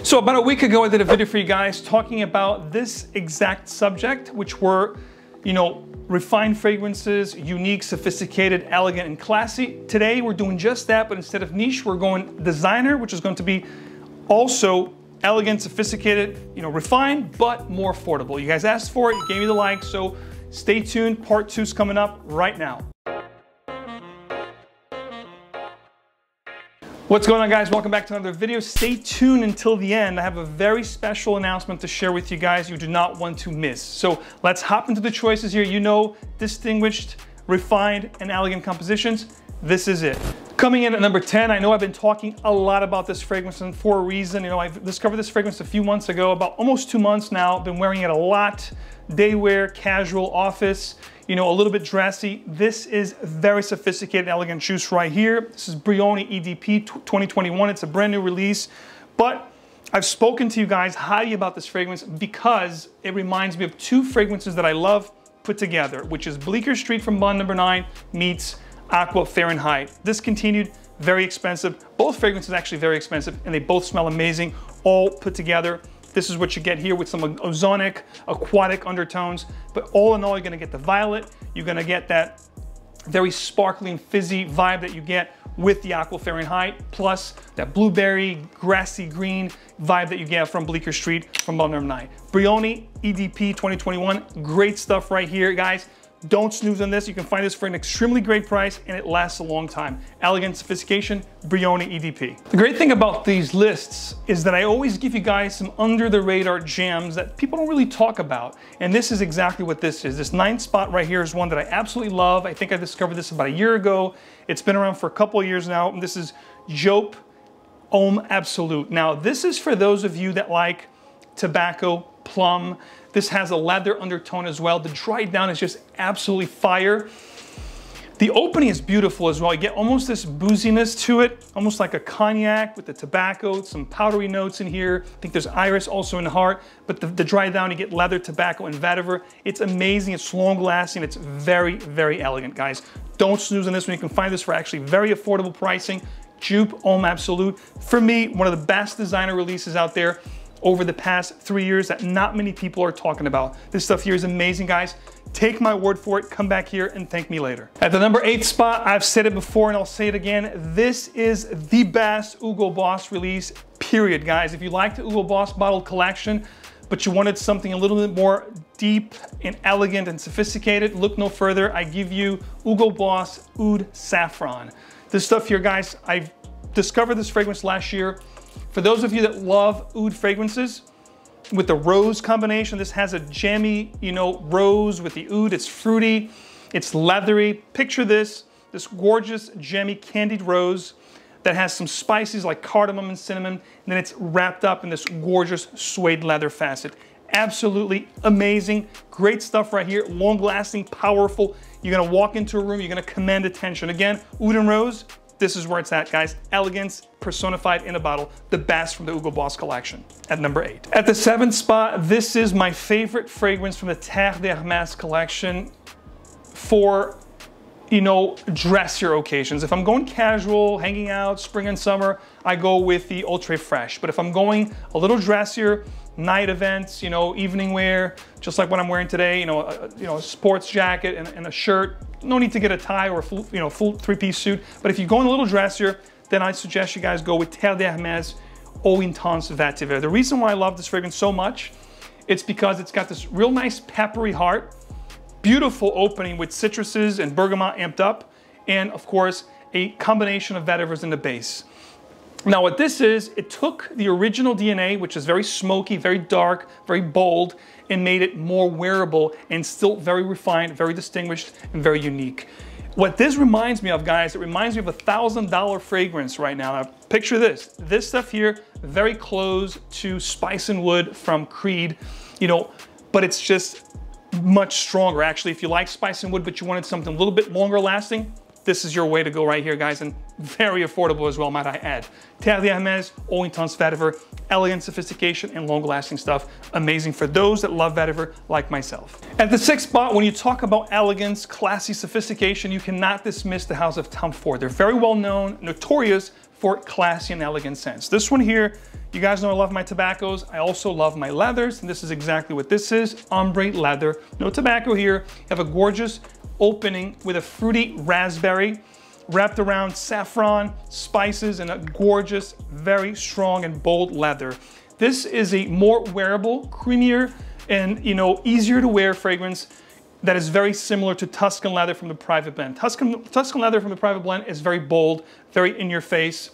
So about a week ago, I did a video for you guys talking about this exact subject, which were, refined fragrances, unique, sophisticated, elegant, and classy. Today, we're doing just that, but instead of niche, we're going designer, which is going to be also elegant, sophisticated, refined, but more affordable. You guys asked for it, you gave me the like, so stay tuned. Part 2 is coming up right now. What's going on, guys? Welcome back to another video. Stay tuned until the end. I have a very special announcement to share with you guys you do not want to miss. So let's hop into the choices here. Distinguished, refined, and elegant compositions. This is it. Coming in at number 10, I know I've been talking a lot about this fragrance and for a reason. I discovered this fragrance a few months ago, about almost 2 months now. Been wearing it a lot. Day wear, casual, office, a little bit dressy. This is very sophisticated, elegant juice right here. This is Brioni EDP 2021. It's a brand new release, but I've spoken to you guys highly about this fragrance because it reminds me of 2 fragrances that I love put together, which is Bleecker Street from Bond No. 9 meets Aqua Fahrenheit. Discontinued, very expensive. Both fragrances actually very expensive, and they both smell amazing, all put together. This is what you get here with some ozonic, aquatic undertones. But all in all, you're gonna get the violet. You're gonna get that very sparkling, fizzy vibe that you get with the Aqua Fahrenheit, plus that blueberry, grassy green vibe that you get from Bleecker Street from Bond No. 9. Brioni EDP 2021, great stuff right here, guys. Don't snooze on this. You can find this for an extremely great price and it lasts a long time. Elegant sophistication, Brioni EDP. The great thing about these lists is that I always give you guys some under the radar gems that people don't really talk about. And this is exactly what this is. This 9th spot right here is one that I absolutely love. I think I discovered this about a year ago. It's been around for a couple of years now. And this is JOOP Homme Absolute. Now, this is for those of you that like tobacco, plum. This has a leather undertone as well. The dry down is just absolutely fire. The opening is beautiful as well. You get almost this booziness to it, almost like a cognac with the tobacco, some powdery notes in here. I think there's iris also in the heart, but the dry down, you get leather, tobacco, and vetiver. It's amazing, it's long lasting, it's very, very elegant, guys. Don't snooze on this one. You can find this for actually very affordable pricing. JOOP Homme Absolute. For me, one of the best designer releases out there over the past 3 years that not many people are talking about. This stuff here is amazing, guys. Take my word for it. Come back here and thank me later. At the number 8 spot, I've said it before and I'll say it again. This is the best Hugo Boss release, period, guys. If you like the Hugo Boss bottled collection, but you wanted something a little bit more deep and elegant and sophisticated, look no further. I give you Hugo Boss Oud Saffron. This stuff here, guys, I've discovered this fragrance last year. For those of you that love oud fragrances, with the rose combination, this has a jammy, rose with the oud. It's fruity, it's leathery. Picture this gorgeous, jammy, candied rose that has some spices like cardamom and cinnamon, and then it's wrapped up in this gorgeous suede leather facet. Absolutely amazing, great stuff right here, long-lasting, powerful. You're gonna walk into a room, you're gonna command attention. Again, oud and rose, this is where it's at, guys. Elegance personified in a bottle. The best from the Hugo Boss collection at number 8. At the 7th spot, this is my favorite fragrance from the Terre HERMES collection for, dressier occasions. If I'm going casual, hanging out, spring and summer, I go with the Ultra Fresh. But if I'm going a little dressier, night events, evening wear, just like what I'm wearing today, a sports jacket and a shirt. No need to get a tie or a full 3-piece suit. But if you're going a little dressier, then I suggest you guys go with Terre d'Hermès Eau Intense Vetiver. The reason why I love this fragrance so much, it's because it's got this real nice peppery heart, beautiful opening with citruses and bergamot amped up, and of course, a combination of vetivers in the base. Now what this is, it took the original DNA, which is very smoky, very dark, very bold, and made it more wearable and still very refined, very distinguished, and very unique. What this reminds me of, guys, it reminds me of a $1,000 fragrance right now. Now picture this. This stuff here, very close to Spice and Wood from Creed, but it's just much stronger. Actually, if you like Spice and Wood, but you wanted something a little bit longer lasting, this is your way to go right here, guys, and very affordable as well, might I add. Terre d'Hermès Eau Intense Vetiver, elegant sophistication and long-lasting stuff. Amazing for those that love vetiver like myself. At the 6th spot, when you talk about elegance, classy sophistication, you cannot dismiss the house of Tom Ford. They're very well known, notorious for classy and elegant scents. This one here, You guys know I love my tobaccos. I also love my leathers, and this is exactly what this is. Ombré leather, no tobacco here. You have a gorgeous opening with a fruity raspberry wrapped around saffron, spices, and a gorgeous, very strong and bold leather. This is a more wearable, creamier, and easier to wear fragrance that is very similar to Tuscan leather from the Private Blend. Tuscan leather from the Private Blend is very bold, very in your face.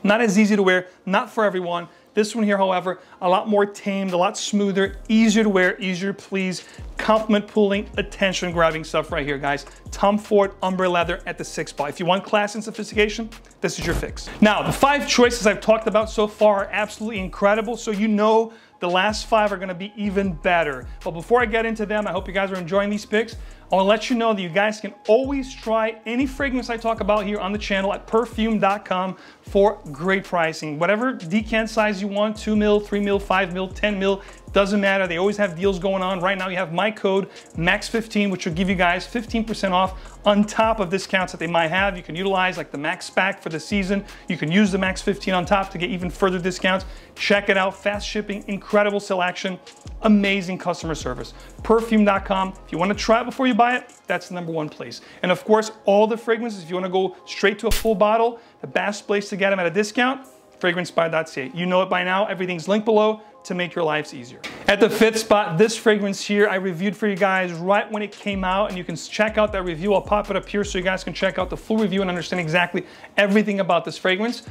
Not as easy to wear, not for everyone. This one here, however, a lot more tamed, a lot smoother, easier to wear, easier to please, compliment pulling, attention grabbing stuff right here, guys. Tom Ford Ombré leather at the 6th spot. If you want class and sophistication, this is your fix. Now, the 5 choices I've talked about so far are absolutely incredible, so you know the last 5 are gonna be even better. But before I get into them, I hope you guys are enjoying these picks. I wanna let you know that you guys can always try any fragrance I talk about here on the channel at perfume.com for great pricing. Whatever decant size you want, 2 mil, 3 mil, 5 mil, 10 mil, doesn't matter. They always have deals going on. Right now you have my code MAX15, which will give you guys 15% off on top of discounts that they might have. You can utilize like the Max Pack for the season. You can use the MAX15 on top to get even further discounts. Check it out. Fast shipping, incredible selection, amazing customer service. Perfume.com. If you want to try it before you buy it, that's the #1 place. And of course, all the fragrances, if you want to go straight to a full bottle, the best place to get them at a discount, fragrancepie.ca. You know it by now. Everything's linked below to make your lives easier. At the 5th spot, this fragrance here, I reviewed for you guys right when it came out, and you can check out that review. I'll pop it up here so you guys can check out the full review and understand exactly everything about this fragrance.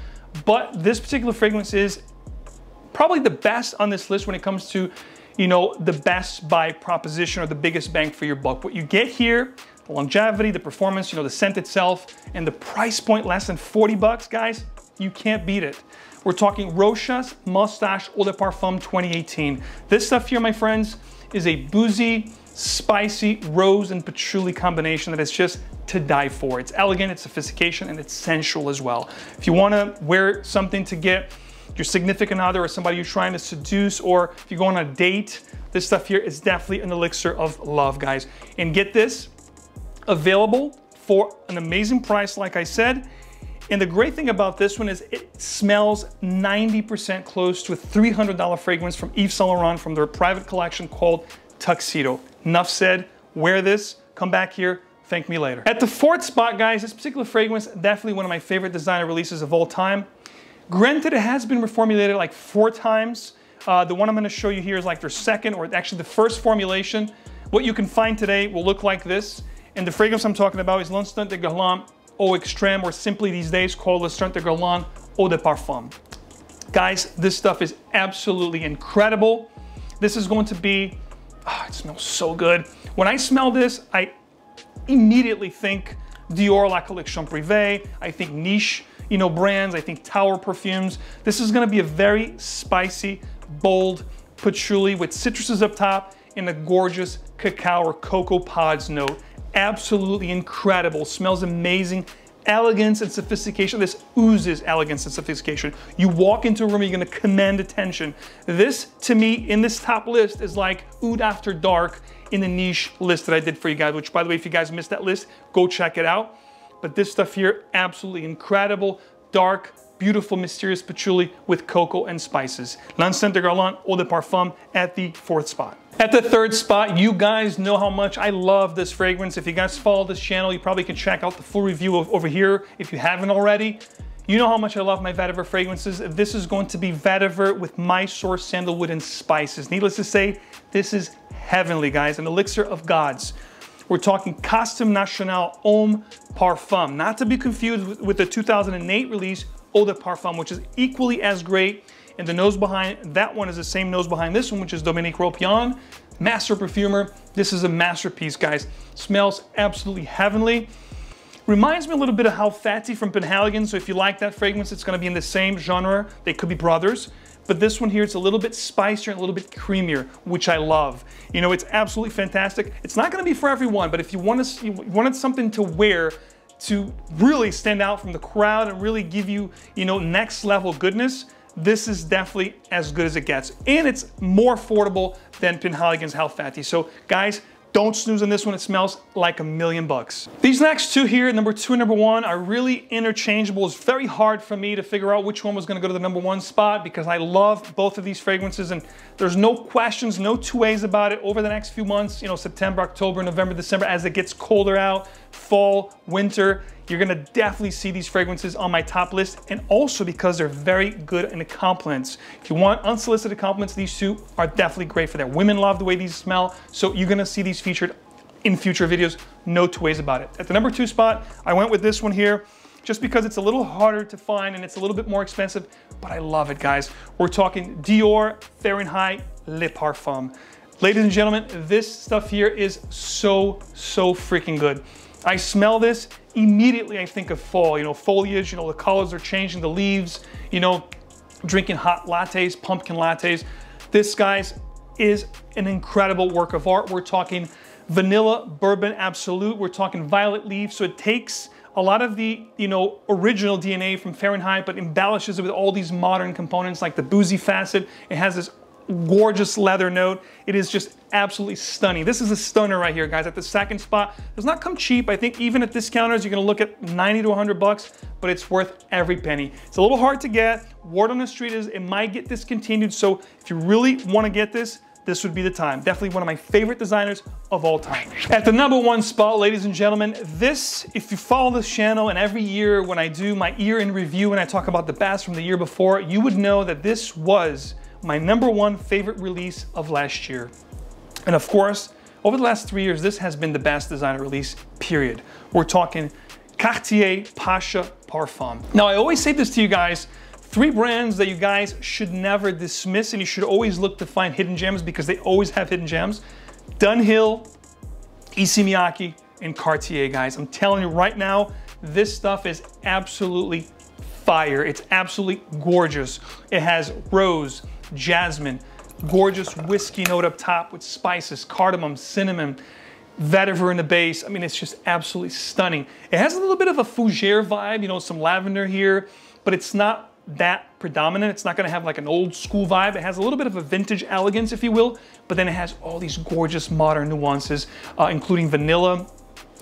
But this particular fragrance is probably the best on this list when it comes to, the best by proposition or the biggest bang for your buck. What you get here, the longevity, the performance, the scent itself, and the price point less than 40 bucks, guys, you can't beat it. We're talking Rochas Moustache Eau de Parfum 2018. This stuff here, my friends, is a boozy, spicy rose and patchouli combination that is just to die for. It's elegant, it's sophistication, and it's sensual as well. If you want to wear something to get your significant other or somebody you're trying to seduce, or if you go on a date, this stuff here is definitely an elixir of love, guys. And get this, available for an amazing price, like I said. And the great thing about this one is it smells 90% close to a $300 fragrance from Yves Saint Laurent from their private collection called Tuxedo. Enough said, wear this, come back here, thank me later. At the 4th spot, guys, this particular fragrance, definitely one of my favorite designer releases of all time. Granted, it has been reformulated like 4 times. The one I'm gonna show you here is like their second, or actually the first formulation. What you can find today will look like this. And the fragrance I'm talking about is L'Instant de Guerlain Eau Extrême, or simply these days called L'Instant de Guerlain Eau de Parfum. Guys, this stuff is absolutely incredible. This is going to be, it smells so good. When I smell this, I immediately think DIOR La Collection Privée. I think niche, brands. I think Tower perfumes. This is going to be a very spicy, bold patchouli with citruses up top and a gorgeous cacao or cocoa pods note. Absolutely incredible, smells amazing, elegance and sophistication. This oozes elegance and sophistication. You walk into a room, you're gonna command attention. This, to me, in this top list is like Oud After Dark in the niche list that I did for you guys, which by the way, if you guys missed that list, go check it out. But this stuff here, absolutely incredible, dark, beautiful, mysterious patchouli with cocoa and spices. L'Instant de Guerlain Eau de Parfum at the 4th spot. At the 3rd spot, you guys know how much I love this fragrance. If you guys follow this channel, you probably can check out the full review over here if you haven't already. You know how much I love my Vetiver fragrances. This is going to be Vetiver with my source sandalwood and spices. Needless to say, this is heavenly, guys, an elixir of gods. We're talking Costume National Homme Parfum, not to be confused with the 2008 release Eau de Parfum, which is equally as great. And the nose behind that one is the same nose behind this one, which is Dominique Ropion, master perfumer. This is a masterpiece, guys. Smells absolutely heavenly. Reminds me a little bit of Halfati from Penhaligon. So if you like that fragrance, it's gonna be in the same genre. They could be brothers. But this one here, it's a little bit spicier and a little bit creamier, which I love. It's absolutely fantastic. It's not gonna be for everyone, but if you wanted something to wear to really stand out from the crowd and really give you, next level goodness, this is definitely as good as it gets. And it's more affordable than Penhaligon's Halfati. So guys, Don't snooze on this one, it smells like $1,000,000. These next two here, number 2 and number 1, are really interchangeable. It's very hard for me to figure out which one was gonna go to the number 1 spot because I love both of these fragrances and there's no questions, no two ways about it. Over the next few months, you know, September, October, November, December, as it gets colder out, fall, winter, you're gonna definitely see these fragrances on my top list, and also because they're very good in the compliments. If you want unsolicited compliments, these two are definitely great for that. Women love the way these smell, so you're gonna see these featured in future videos, no two ways about it. At the number 2 spot, I went with this one here, just because it's a little harder to find and it's a little bit more expensive, but I love it, guys. We're talking Dior Fahrenheit Le Parfum. Ladies and gentlemen, this stuff here is so freaking good. I smell this, immediately I think of fall, you know, foliage, you know, the colors are changing, the leaves, you know, drinking hot lattes, pumpkin lattes. This, guys, is an incredible work of art. We're talking vanilla bourbon absolute, we're talking violet leaf, so it takes a lot of the, you know, original DNA from Fahrenheit, but embellishes it with all these modern components like the boozy facet. It has this gorgeous leather note. It is just absolutely stunning. This is a stunner right here, guys. At the 2nd spot, does not come cheap. I think even at discounters, you're gonna look at 90 to 100 bucks, but it's worth every penny. It's a little hard to get. Word on the street is it might get discontinued. So if you really wanna get this, this would be the time. Definitely one of my favorite designers of all time. At the number 1 spot, ladies and gentlemen, this, if you follow this channel, and every year when I do my year in review and I talk about the best from the year before, you would know that this was my number 1 favorite release of last year. And of course, over the last 3 years, this has been the best designer release, period. We're talking Cartier Pasha Parfum. Now, I always say this to you guys, 3 brands that you guys should never dismiss and you should always look to find hidden gems because they always have hidden gems. Dunhill, Issey Miyake, and Cartier, guys. I'm telling you right now, this stuff is absolutely fire. It's absolutely gorgeous. It has rose, jasmine, gorgeous whiskey note up top with spices, cardamom, cinnamon, vetiver in the base. I mean, it's just absolutely stunning. It has a little bit of a fougere vibe, you know, some lavender here, but it's not that predominant. It's not gonna have like an old school vibe. It has a little bit of a vintage elegance, if you will, but then it has all these gorgeous modern nuances, including vanilla.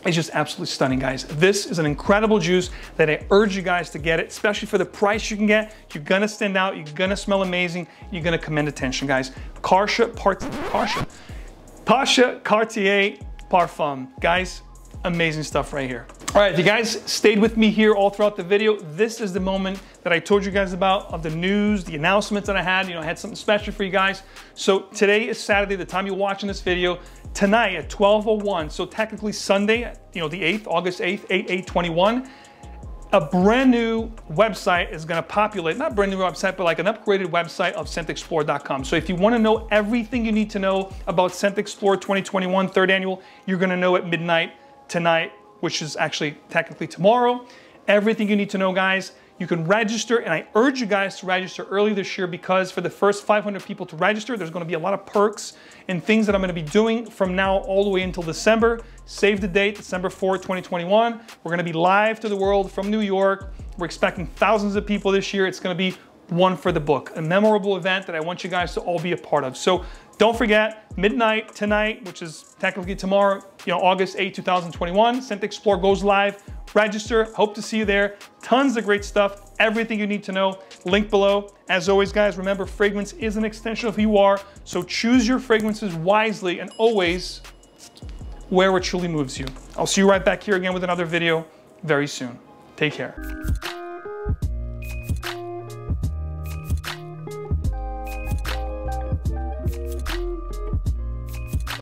It's just absolutely stunning, guys. This is an incredible juice that I urge you guys to get it, especially for the price you can get. You're gonna stand out, you're gonna smell amazing, you're gonna command attention, guys. Pasha Cartier Parfum. Guys, amazing stuff right here. All right, if you guys stayed with me here all throughout the video, this is the moment that I told you guys about of the news, the announcements that I had. You know, I had something special for you guys. So today is Saturday, the time you're watching this video. Tonight at 12:01, so technically Sunday, you know, the 8th, August 8th, 8/8/21, a brand new website is gonna populate, not brand new website, but like an upgraded website of ScentXplore.com. So if you wanna know everything you need to know about ScentXplore 2021 3rd annual, you're gonna know at midnight tonight, which is actually technically tomorrow. Everything you need to know, guys. You can register, and I urge you guys to register early this year because for the first 500 people to register, there's gonna be a lot of perks and things that I'm gonna be doing from now all the way until December. Save the date, December 4th, 2021. We're gonna be live to the world from New York. We're expecting thousands of people this year. It's gonna be one for the book, a memorable event that I want you guys to all be a part of. So don't forget, midnight tonight, which is technically tomorrow, you know, August 8, 2021, ScentXplore goes live. Register, hope to see you there. Tons of great stuff, everything you need to know, link below. As always, guys, remember, fragrance is an extension of who you are, so choose your fragrances wisely and always wear what truly moves you. I'll see you right back here again with another video very soon. Take care.